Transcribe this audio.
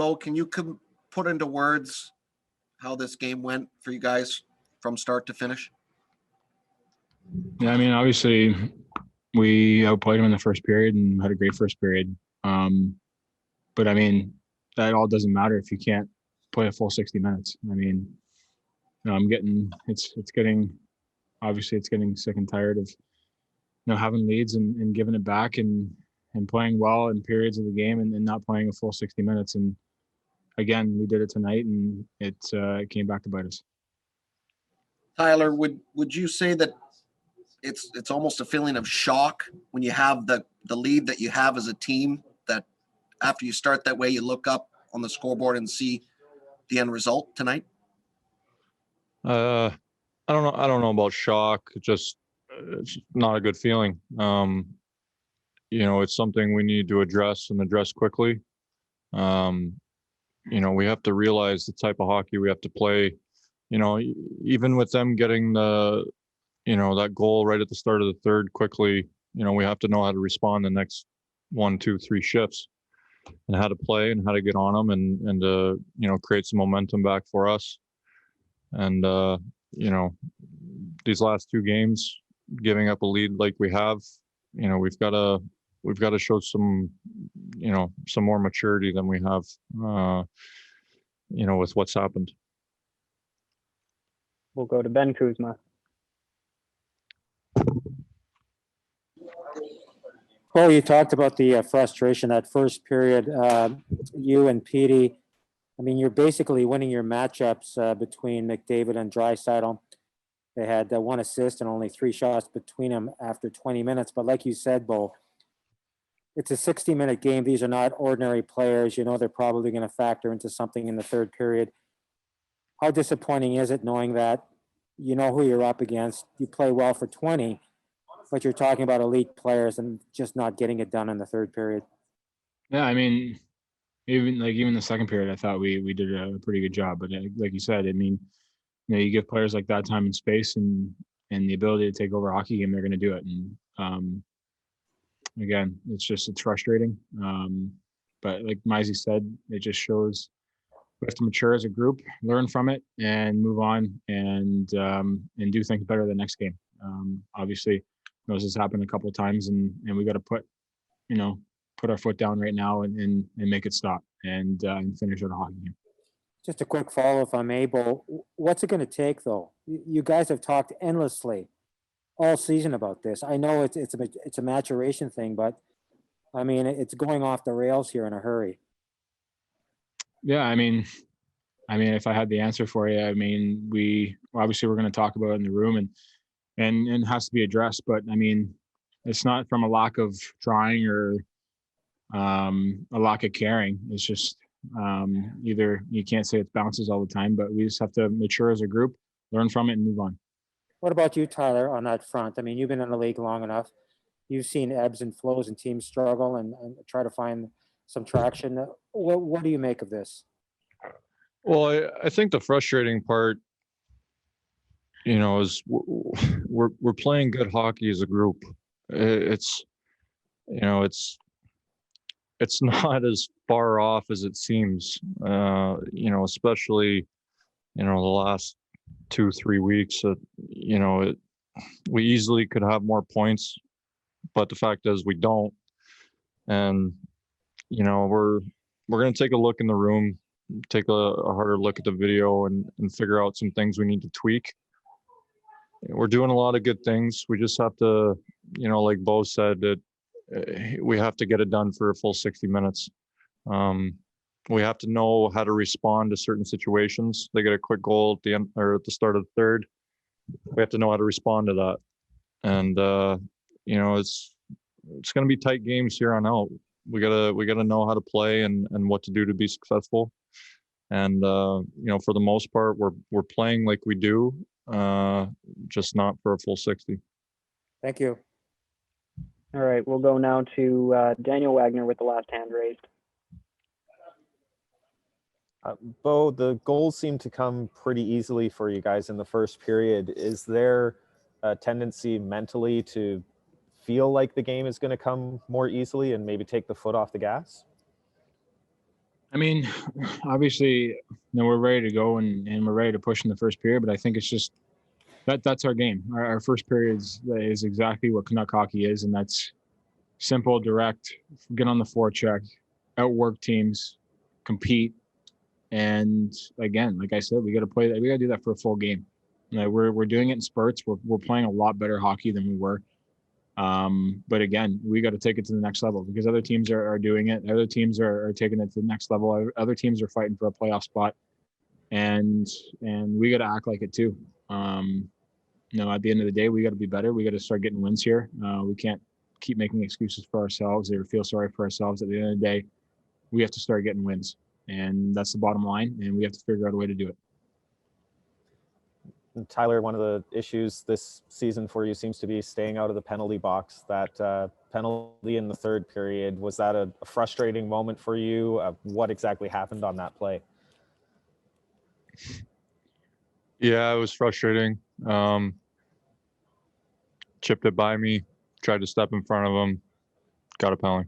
Bo, can you put into words how this game went for you guys from start to finish? Yeah, I mean, obviously we outplayed them in the first period and had a great first period. But I mean, that all doesn't matter if you can't play a full 60 minutes. I mean, I'm getting sick and tired of having leads and giving it back and playing well in periods of the game and not playing a full 60 minutes. And again, we did it tonight, and it came back to bite us. Tyler, would you say that it's almost a feeling of shock when you have the lead that you have as a team, that after you start that way, you look up on the scoreboard and see the end result tonight? I don't know about shock. It's not a good feeling. It's something we need to address quickly. We have to realize the type of hockey we have to play. Even with them getting that goal right at the start of the third quickly, we have to know how to respond the next 1, 2, 3 shifts, and how to play and how to get on them and create some momentum back for us. And these last 2 games, giving up a lead like we have, we've got to show some more maturity than we have with what's happened. We'll go to Ben Kuzma. Well, you talked about the frustration that first period. You and Petey, I mean, you're basically winning your matchups between McDavid and Draisaitl. They had 1 assist and only 3 shots between them after 20 minutes. But like you said, Bo, it's a 60-minute game. These are not ordinary players. They're probably going to factor into something in the third period. How disappointing is it knowing that you know who you're up against, you play well for 20, but you're talking about elite players and just not getting it done in the third period? Yeah, I mean, even the second period, I thought we did a pretty good job. But like you said, I mean, you give players like that time and space and the ability to take over a hockey game, they're going to do it. And again, it's frustrating. But like Mizey said, it just shows we have to mature as a group, learn from it, and move on and do things better the next game. Obviously, this has happened a couple of times, and we got to put our foot down right now and make it stop and finish out a hockey game. Just a quick follow, if I'm able. What's it going to take, though? You guys have talked endlessly all season about this. I know it's a maturation thing, but I mean, it's going off the rails here in a hurry. Yeah, I mean, if I had the answer for you, I mean, we're going to talk about it in the room and it has to be addressed. But I mean, it's not from a lack of trying or a lack of caring. It's just either you can't say it bounces all the time, but we just have to mature as a group, learn from it, and move on. What about you, Tyler, on that front? I mean, you've been in the league long enough. You've seen ebbs and flows and teams struggle and try to find some traction. What do you make of this? Well, I think the frustrating part, is we're playing good hockey as a group. It's not as far off as it seems. Especially the last 2-3 weeks. We easily could have more points, but the fact is we don't. And we're going to take a look in the room, take a harder look at the video and figure out some things we need to tweak. We're doing a lot of good things. We just have to, like Bo said, that we have to get it done for a full 60 minutes. We have to know how to respond to certain situations. They get a quick goal at the end or at the start of the third. We have to know how to respond to that. And it's going to be tight games here on out. We gotta know how to play and what to do to be successful. And for the most part, we're playing like we do, just not for a full 60. Thank you. All right, we'll go now to Daniel Wagner with the last hand raised. Bo, the goals seem to come pretty easily for you guys in the first period. Is there a tendency mentally to feel like the game is going to come more easily and maybe take the foot off the gas? I mean, obviously, we're ready to go and we're ready to push in the first period, but I think it's just that's our game. Our first period is exactly what Canuck hockey is, and that's simple, direct, get on the forecheck, outwork teams, compete, and again, like I said, we got to play that. We got to do that for a full game. Like we're doing it in spurts. We're playing a lot better hockey than we were. But again, we got to take it to the next level because other teams are doing it. Other teams are taking it to the next level. Other teams are fighting for a playoff spot, and we got to act like it too. At the end of the day, we got to be better. We got to start getting wins here. We can't keep making excuses for ourselves or feel sorry for ourselves. At the end of the day, we have to start getting wins, and that's the bottom line. And we have to figure out a way to do it. And Tyler, one of the issues this season for you seems to be staying out of the penalty box. That penalty in the third period, was that a frustrating moment for you? What exactly happened on that play? Yeah, it was frustrating. Chipped it by me, tried to step in front of him, got a penalty.